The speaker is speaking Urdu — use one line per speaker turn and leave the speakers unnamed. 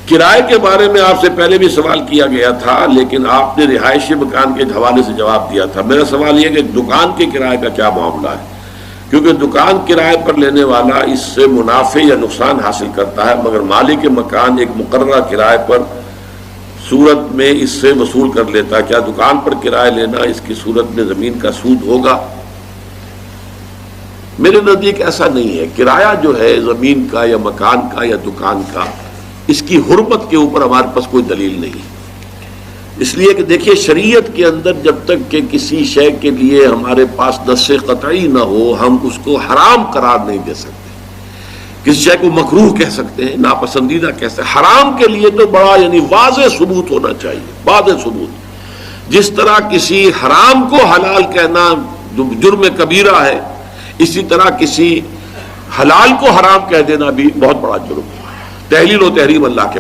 کرائے کے بارے میں آپ سے پہلے بھی سوال کیا گیا تھا، لیکن آپ نے رہائشی مکان کے حوالے سے جواب دیا تھا۔ میرا سوال یہ کہ دکان کے کرائے کا کیا معاملہ ہے، کیونکہ دکان کرائے پر لینے والا اس سے منافع یا نقصان حاصل کرتا ہے، مگر مالک مکان ایک مقررہ کرائے پر صورت میں اس سے وصول کر لیتا ہے۔ کیا دکان پر کرایہ لینا اس کی صورت میں زمین کا سود ہوگا؟ میرے نزدیک ایسا نہیں ہے۔ کرایہ جو ہے زمین کا یا مکان کا یا دکان کا، اس کی حرمت کے اوپر ہمارے پاس کوئی دلیل نہیں، اس لیے کہ دیکھیے شریعت کے اندر جب تک کہ کسی شے کے لیے ہمارے پاس نص قطعی نہ ہو ہم اس کو حرام قرار نہیں دے سکتے۔ کسی شے کو مکروہ کہہ سکتے ہیں، ناپسندیدہ کہہ سکتے ہیں، حرام کے لیے تو بڑا یعنی واضح ثبوت ہونا چاہیے، واضح ثبوت۔ جس طرح کسی حرام کو حلال کہنا جرم کبیرہ ہے، اسی طرح کسی حلال کو حرام کہہ دینا بھی بہت بڑا جرم ہے۔ تحلیل و تحریم اللہ کے